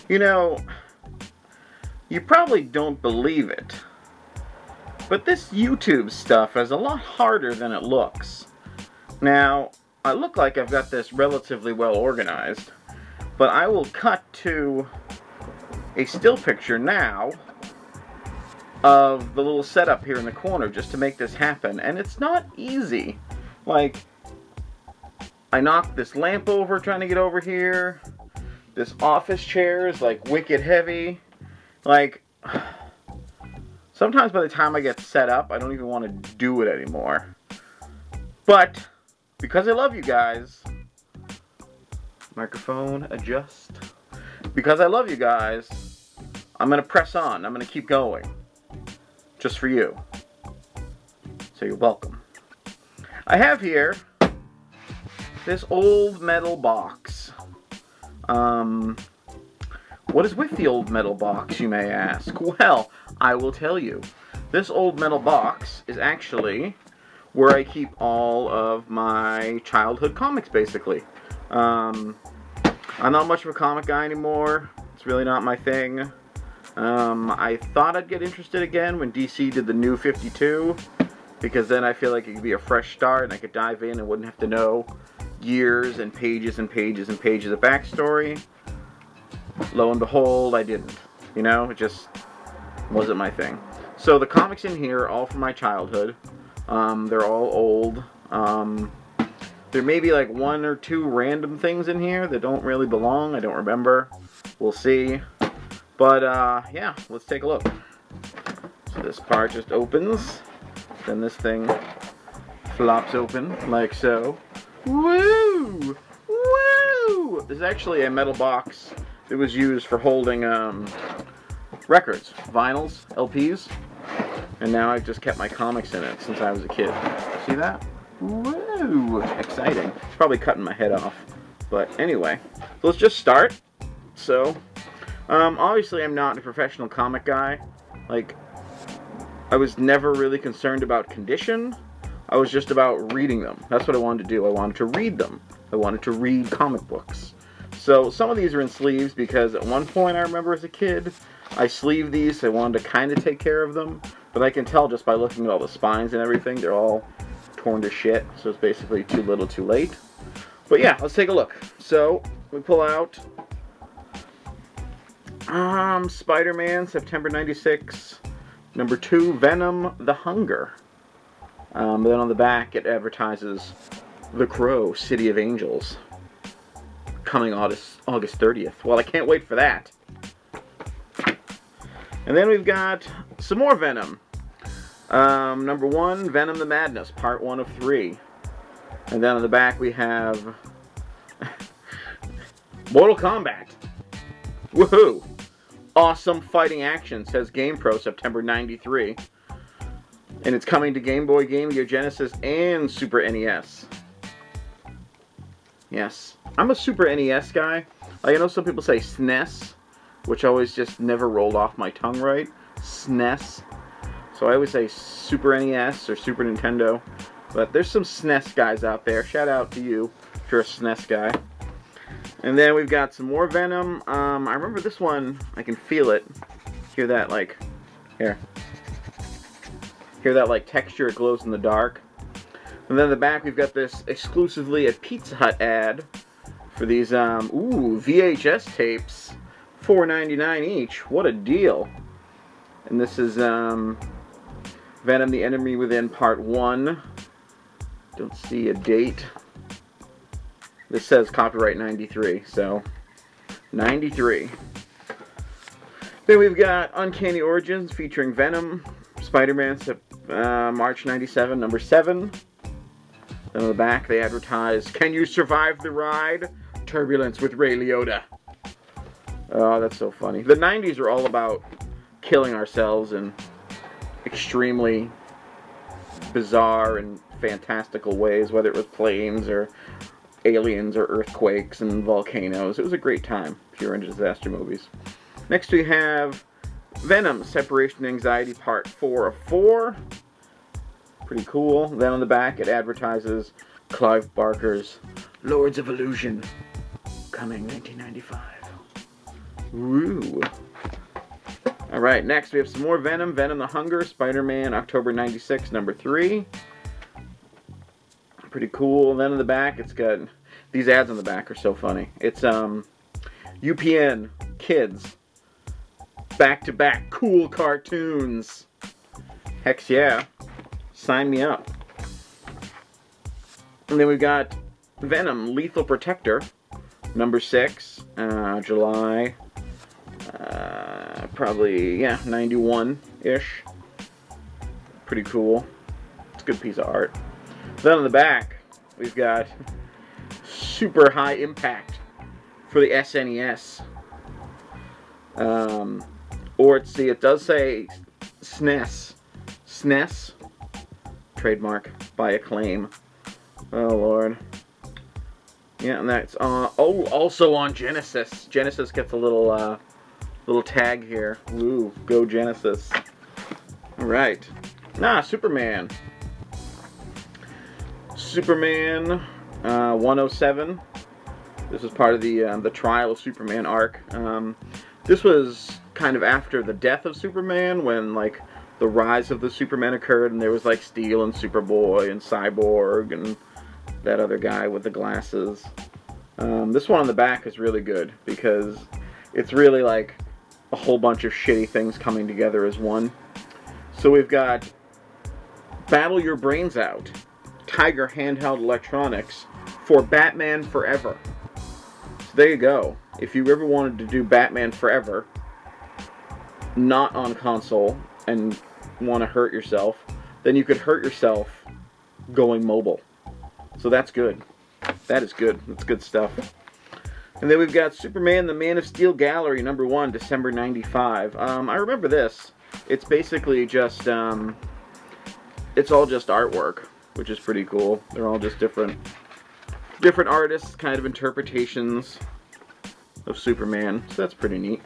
You know, you probably don't believe it, but this YouTube stuff is a lot harder than it looks. Now, I look like I've got this relatively well organized, but I will cut to a still picture now of the little setup here in the corner just to make this happen, and it's not easy. Like, I knocked this lamp over trying to get over here. This office chair is like wicked heavy. Like, sometimes by the time I get set up, I don't even want to do it anymore. But because I love you guys, microphone adjust. Because I love you guys, I'm going to press on. I'm going to keep going. Just for you. So you're welcome. I have here this old metal box. What is with the old metal box, you may ask? Well, I will tell you. This old metal box is actually where I keep all of my childhood comics, basically. I'm not much of a comic guy anymore. It's really not my thing. I thought I'd get interested again when DC did the New 52, because then I feel like it could be a fresh start and I could dive in and wouldn't have to know years and pages and pages and pages of backstory. Lo and behold, I didn't. You know, it just wasn't my thing. So the comics in here are all from my childhood. They're all old. There may be like one or two random things in here that don't really belong. I don't remember. We'll see. But, yeah, let's take a look. So this part just opens. Then this thing flops open like so. Woo! Woo! This is actually a metal box that was used for holding records, vinyls, LPs, and now I've just kept my comics in it since I was a kid. See that? Woo! Exciting. Probably cutting my head off. But anyway, so let's just start. So, obviously I'm not a professional comic guy. Like, I was never really concerned about condition. I was just about reading them. That's what I wanted to do. I wanted to read them. I wanted to read comic books. So some of these are in sleeves because at one point I remember as a kid, I sleeved these. So I wanted to kind of take care of them. But I can tell just by looking at all the spines and everything, they're all torn to shit. So it's basically too little too late. But yeah, let's take a look. So we pull out Spider-Man, September 96, number 2, Venom, The Hunger. Then on the back it advertises The Crow, City of Angels, coming August 30th. Well, I can't wait for that. And then we've got some more Venom. Number 1, Venom the Madness, part 1 of 3. And then on the back we have Mortal Kombat. Woohoo! Awesome fighting action, says GamePro, September 93. And it's coming to Game Boy, Game Gear, Genesis, and Super NES. Yes. I'm a Super NES guy. Like, I know some people say SNES, which always just never rolled off my tongue right. SNES. So I always say Super NES or Super Nintendo. But there's some SNES guys out there. Shout out to you if you're a SNES guy. And then we've got some more Venom. I remember this one. I can feel it. Hear that, like, here. Hear that, like, texture? It glows in the dark. And then in the back, we've got this exclusively a Pizza Hut ad for these, VHS tapes. $4.99 each. What a deal. And this is, Venom the Enemy Within Part 1. Don't see a date. This says copyright 93, so 93. Then we've got Uncanny Origins featuring Venom, Spider-Man, March 97, number 7. Then on the back they advertise, "Can you survive the ride? Turbulence with Ray Liotta." Oh, that's so funny. The 90s are all about killing ourselves in extremely bizarre and fantastical ways, whether it was planes or aliens or earthquakes and volcanoes. It was a great time if you're into disaster movies. Next we have Venom, Separation Anxiety Part 4 of 4. Pretty cool. Then on the back it advertises Clive Barker's Lords of Illusion, coming 1995. Woo. Alright, next we have some more Venom. Venom the Hunger, Spider-Man, October 96, number 3. Pretty cool. And then in the back, it's got... These ads on the back are so funny. It's, UPN, Kids, back-to-back cool cartoons. Heck yeah. Sign me up. And then we've got Venom, Lethal Protector, number 6, July, probably, yeah, 91-ish. Pretty cool. It's a good piece of art. Then on the back, we've got Super High Impact for the SNES. Or, see, it does say SNES. SNES. Trademark by Acclaim. Oh, Lord. Yeah, and that's, oh, also on Genesis. Genesis gets a little, little tag here. Woo, go Genesis. Alright. Superman. Superman, 107. This was part of the Trial of Superman arc. This was kind of after the death of Superman, when, like, the rise of the Superman occurred, and there was, like, Steel and Superboy and Cyborg and that other guy with the glasses. This one on the back is really good, because it's really, like, a whole bunch of shitty things coming together as one. So we've got Battle Your Brains Out, Tiger Handheld Electronics, for Batman Forever. So there you go. If you ever wanted to do Batman Forever, not on console, and want to hurt yourself, then you could hurt yourself going mobile. So that's good. That is good. That's good stuff. And then we've got Superman, the Man of Steel Gallery, number 1, December 95. I remember this. It's basically just, it's all just artwork, which is pretty cool. They're all just different artists, kind of interpretations of Superman. So that's pretty neat.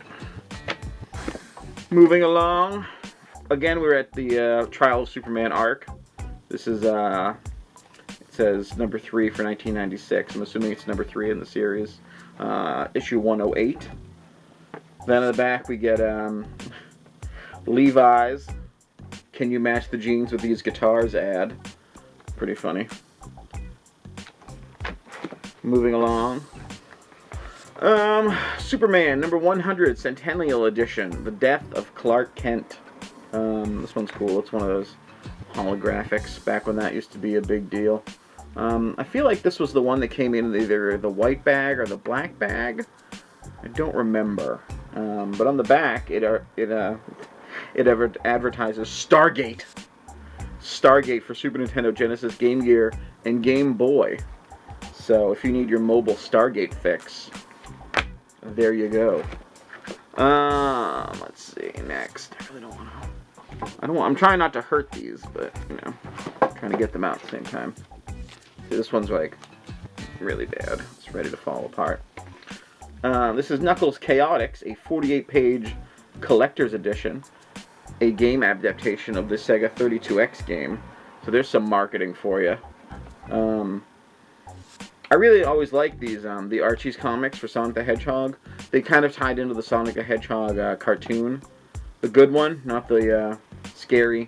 Moving along. Again, we're at the Trial of Superman arc. This is, it says number 3 for 1996. I'm assuming it's number 3 in the series. Issue 108. Then in the back we get Levi's Can You Match the Jeans with These Guitars ad. Pretty funny. Moving along. Superman, number 100, Centennial Edition. The Death of Clark Kent. This one's cool. It's one of those holographics, back when that used to be a big deal. I feel like this was the one that came in either the white bag or the black bag. I don't remember. But on the back, it advertises Stargate. Stargate for Super Nintendo, Genesis, Game Gear, and Game Boy. So if you need your mobile Stargate fix, there you go. Let's see, next. I really don't want to... I'm trying not to hurt these, but, you know, I'm trying to get them out at the same time. See, this one's, like, really bad. It's ready to fall apart. This is Knuckles Chaotix, a 48-page collector's edition. A game adaptation of the Sega 32X game. So there's some marketing for you. I really always liked these, the Archie's comics for Sonic the Hedgehog. They kind of tied into the Sonic the Hedgehog cartoon. The good one, not the scary,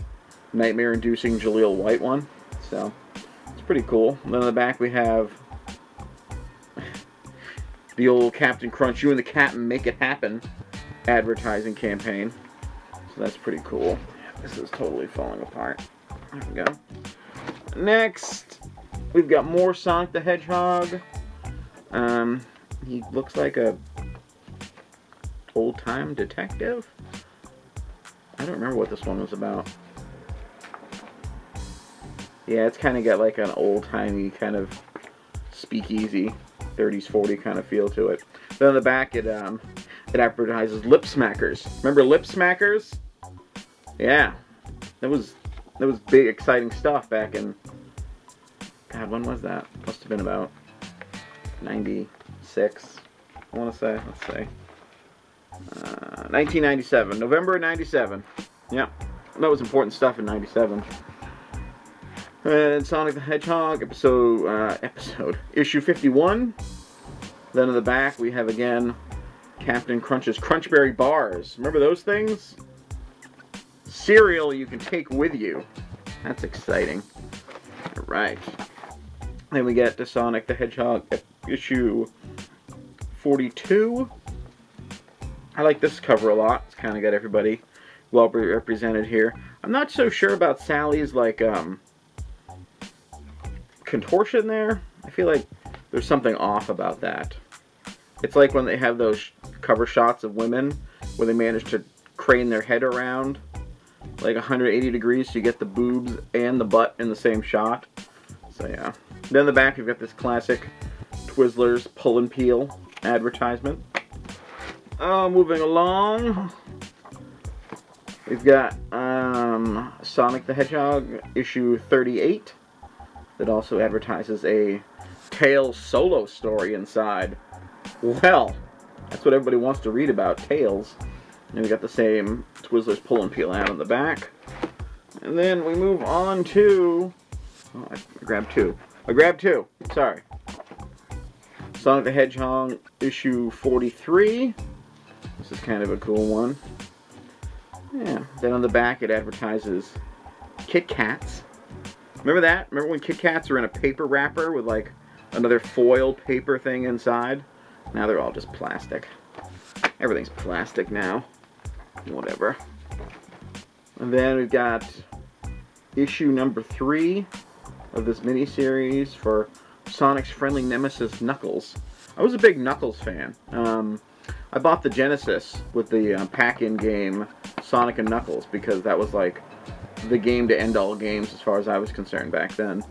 nightmare-inducing Jaleel White one. So, it's pretty cool. And then in the back we have the old Captain Crunch, You and the Captain Make It Happen advertising campaign. So that's pretty cool. This is totally falling apart. There we go. Next, we've got more Sonic the Hedgehog. He looks like a old-time detective. I don't remember what this one was about. Yeah, it's kind of got like an old-timey kind of speakeasy, 30s, 40s kind of feel to it. Then on the back, it advertises Lip Smackers. Remember Lip Smackers? Yeah, that was big, exciting stuff back in. God, when was that? Must have been about 96. I want to say. Let's say 1997, November of '97. Yeah, that was important stuff in '97. And Sonic the Hedgehog episode issue 51. Then in the back we have again Captain Crunch's Crunchberry bars. Remember those things? Cereal you can take with you. That's exciting. Alright. Then we get the Sonic the Hedgehog issue 42. I like this cover a lot. It's kind of got everybody well represented here. I'm not so sure about Sally's, like, contortion there. I feel like there's something off about that. It's like when they have those cover shots of women where they manage to crane their head around like 180 degrees so you get the boobs and the butt in the same shot. So yeah. Then in the back we've got this classic Twizzlers pull and peel advertisement. Moving along, we've got Sonic the Hedgehog issue 38 that also advertises a Tails solo story inside. Well, that's what everybody wants to read about, Tails. And we got the same Twizzlers pull and peel ad on the back. And then we move on to... Oh, I grabbed two. Sorry. Sonic the Hedgehog issue 43. This is kind of a cool one. Yeah. Then on the back it advertises Kit Kats. Remember that? Remember when Kit Kats were in a paper wrapper with like another foil paper thing inside? Now they're all just plastic. Everything's plastic now. Whatever. And then we've got issue number 3 of this miniseries for Sonic's friendly nemesis, Knuckles. I was a big Knuckles fan. I bought the Genesis with the pack-in game Sonic and Knuckles because that was like the game to end all games as far as I was concerned back then.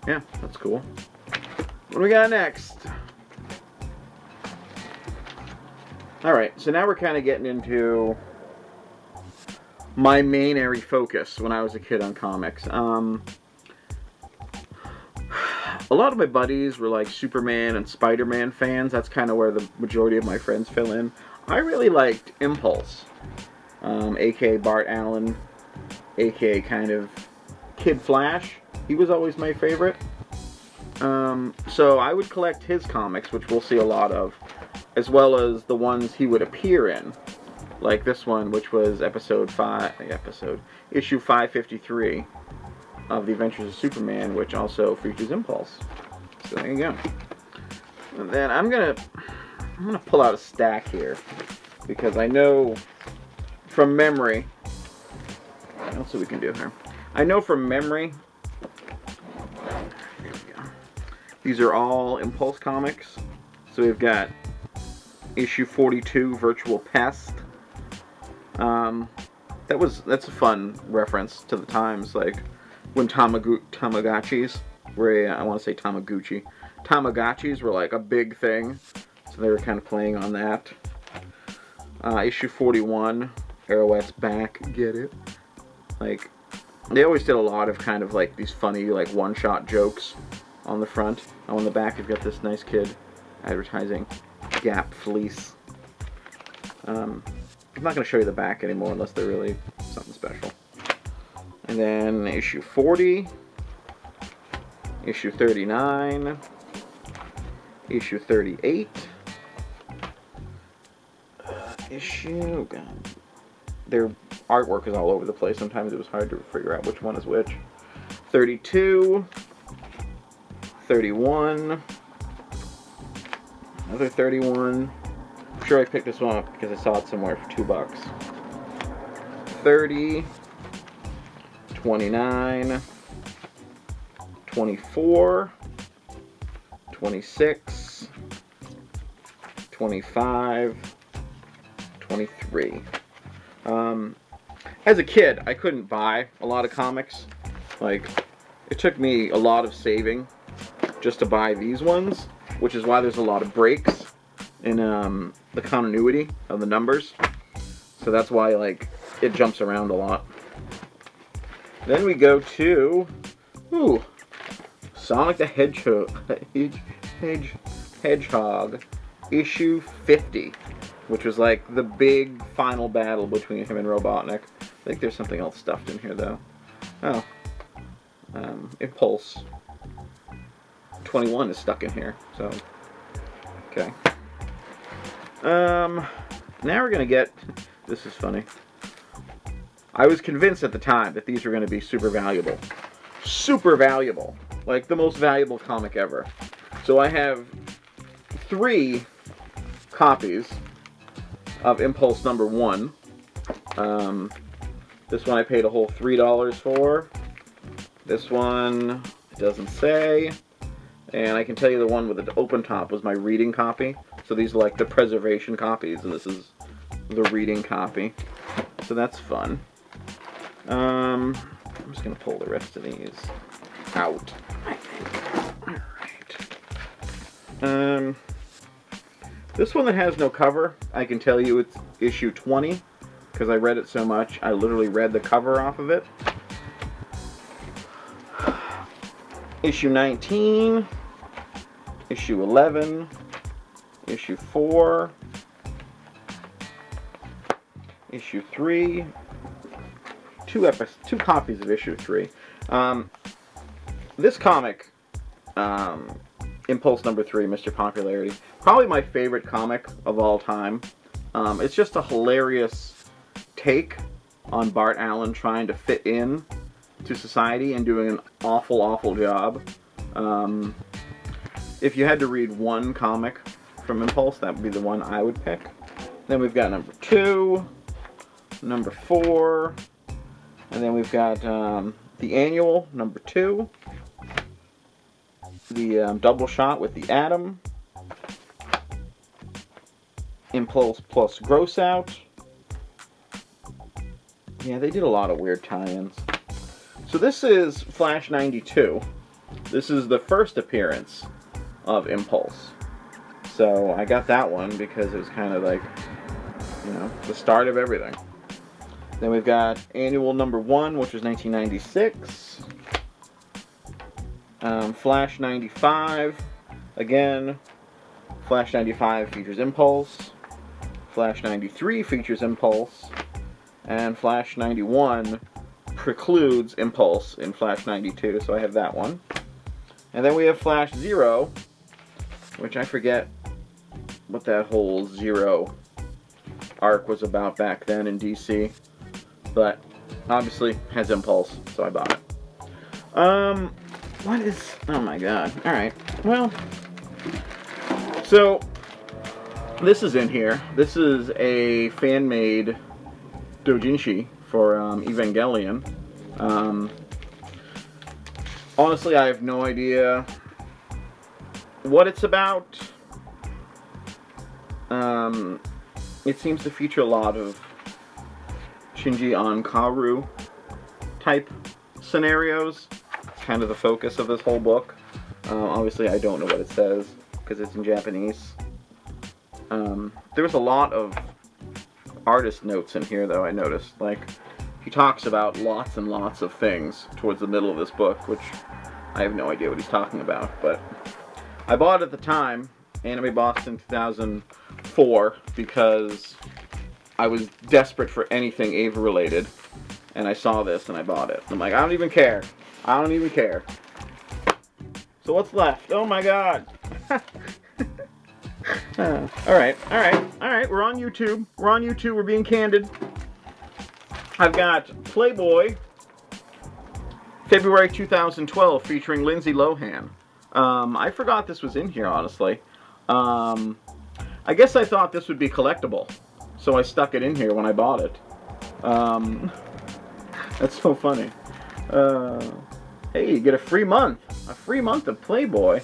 Yeah, that's cool. What do we got next? Alright, so now we're kind of getting into my main area focus when I was a kid on comics. A lot of my buddies were like Superman and Spider-Man fans. That's kind of where the majority of my friends fell in. I really liked Impulse, aka Bart Allen, aka kind of Kid Flash. He was always my favorite. So I would collect his comics, which we'll see a lot of, as well as the ones he would appear in. Like this one, which was issue 553 of The Adventures of Superman, which also features Impulse. So there you go. And then I'm gonna pull out a stack here because I know from memory. What else do we can do here? I know from memory. Here we go. These are all Impulse comics. So we've got issue 42, Virtual Pest. That's a fun reference to the times, like when Tamagotchis were, I want to say Tamaguchi. Tamagotchis were like a big thing, so they were kind of playing on that. Issue 41, Arrowette's back, get it? Like, they always did a lot of kind of like these funny like one-shot jokes on the front. On the back you've got this nice kid advertising Gap fleece. I'm not going to show you the back anymore unless they're really something special. And then issue 40, issue 39, issue 38, their artwork is all over the place. Sometimes it was hard to figure out which one is which. 32, 31, another 31. I'm sure I picked this one up because I saw it somewhere for $2. 30, 29, 24, 26, 25, 23. As a kid, I couldn't buy a lot of comics. Like, it took me a lot of saving just to buy these ones, which is why there's a lot of breaks in the continuity of the numbers. So that's why, like, it jumps around a lot. Then we go to, Sonic the Hedgehog, issue 50, which was like the big final battle between him and Robotnik. I think there's something else stuffed in here though. Oh, Impulse 21 is stuck in here, so, okay. Now we're gonna get, this is funny. I was convinced at the time that these were gonna be super valuable. Super valuable. Like the most valuable comic ever. So I have 3 copies of Impulse #1. This one I paid a whole $3 for. This one, it doesn't say. And I can tell you the one with the open top was my reading copy. So these are like the preservation copies, and this is the reading copy. So that's fun. I'm just going to pull the rest of these out, I think. Alright. This one that has no cover, I can tell you it's issue 20, because I read it so much, I literally read the cover off of it. Issue 19, issue 11, issue 4, issue 3, two copies of issue 3. This comic, Impulse #3, Mr. Popularity, probably my favorite comic of all time. It's just a hilarious take on Bart Allen trying to fit in to society and doing an awful, awful job. If you had to read one comic from Impulse, that would be the one I would pick. Then we've got #2, #4, and then we've got the annual, #2, the double shot with the Atom, Impulse plus Gross Out. Yeah, they did a lot of weird tie-ins. So this is Flash 92. This is the first appearance of Impulse. So I got that one because it was kind of like, you know, the start of everything. Then we've got annual #1, which was 1996. Flash 95. Again, Flash 95 features Impulse. Flash 93 features Impulse. And Flash 91 precludes Impulse in Flash 92, so I have that one. And then we have Flash 0, which I forget what that whole Zero arc was about back then in DC, but obviously has Impulse, so I bought it. What is, oh my god, alright, well, so this is in here. This is a fan-made doujinshi for Evangelion. Honestly, I have no idea what it's about. It seems to feature a lot of Shinji Onkaru type scenarios. It's kind of the focus of this whole book. Obviously, I don't know what it says because it's in Japanese. There was a lot of artist notes in here, though, I noticed. Like, he talks about lots and lots of things towards the middle of this book, which I have no idea what he's talking about, but I bought it at the time, Anime Boston 2004, because I was desperate for anything Ava related, and I saw this and I bought it. I'm like, I don't even care. I don't even care. So what's left? Oh my god. Alright, we're on YouTube. We're on YouTube, we're being candid. I've got Playboy, February 2012, featuring Lindsay Lohan. I forgot this was in here, honestly. I guess I thought this would be collectible, so I stuck it in here when I bought it. That's so funny. Hey, you get a free month. A free month of Playboy.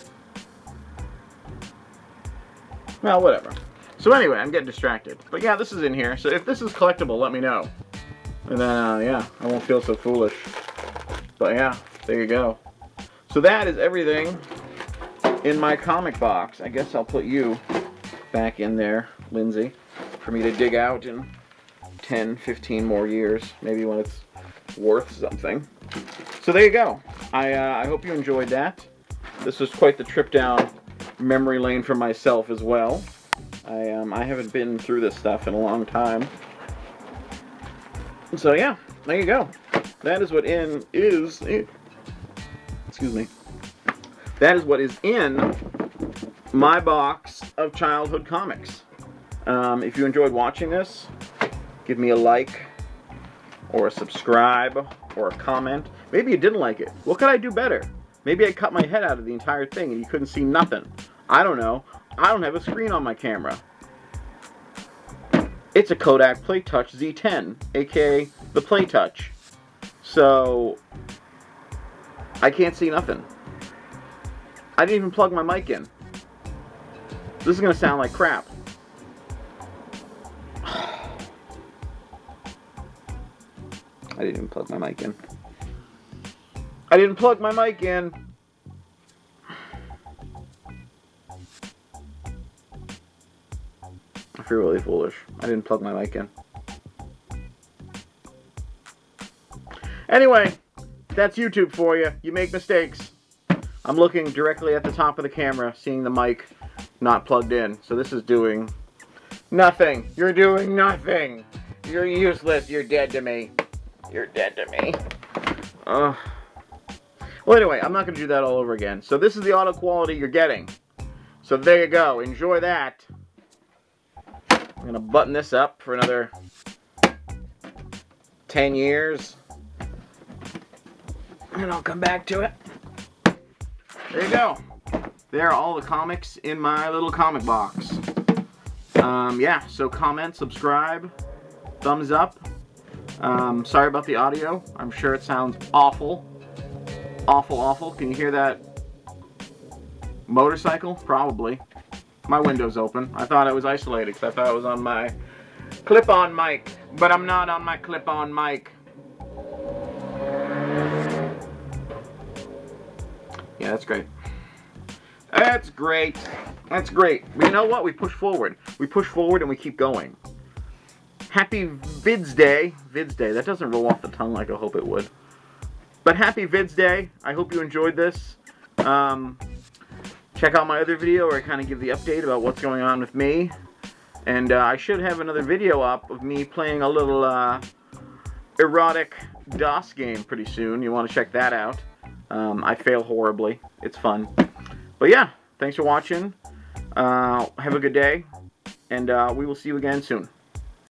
Well, whatever. So anyway, I'm getting distracted. But yeah, this is in here. So if this is collectible, let me know. And then, yeah, I won't feel so foolish. But yeah, there you go. So that is everything in my comic box. I guess I'll put you back in there, Lindsay, for me to dig out in 10, 15 more years. Maybe when it's worth something. So there you go. I hope you enjoyed that. This was quite the trip down memory lane for myself as well. I haven't been through this stuff in a long time. So yeah, there you go. That is what excuse me. That is what is in my box of childhood comics. If you enjoyed watching this, give me a like, or a subscribe, or a comment. Maybe you didn't like it. What could I do better? Maybe I cut my head out of the entire thing and you couldn't see nothing. I don't know. I don't have a screen on my camera. It's a Kodak PlayTouch Z10, aka the PlayTouch. So, I can't see nothing. I didn't even plug my mic in. This is going to sound like crap. I didn't even plug my mic in. I didn't plug my mic in. I feel really foolish. I didn't plug my mic in. Anyway, that's YouTube for you. You make mistakes. I'm looking directly at the top of the camera, seeing the mic not plugged in. So this is doing nothing. You're doing nothing. You're useless. You're dead to me. You're dead to me. Well, anyway, I'm not going to do that all over again. So this is the auto quality you're getting. So there you go. Enjoy that. I'm going to button this up for another 10 years. And I'll come back to it. There you go. There are all the comics in my little comic box. Yeah, so comment, subscribe, thumbs up. Sorry about the audio. I'm sure it sounds awful. Awful, awful. Can you hear that motorcycle? Probably. My window's open. I thought I was isolated because I thought I was on my clip-on mic. But I'm not on my clip-on mic. Yeah, that's great. That's great. That's great. But you know what? We push forward. We push forward and we keep going. Happy Vids Day. Vids Day. That doesn't roll off the tongue like I hope it would. But happy Vids Day. I hope you enjoyed this. Check out my other video where I kind of give the update about what's going on with me. And I should have another video up of me playing a little erotic DOS game pretty soon. You want to check that out. I fail horribly. It's fun. But yeah, thanks for watching. Have a good day. And we will see you again soon.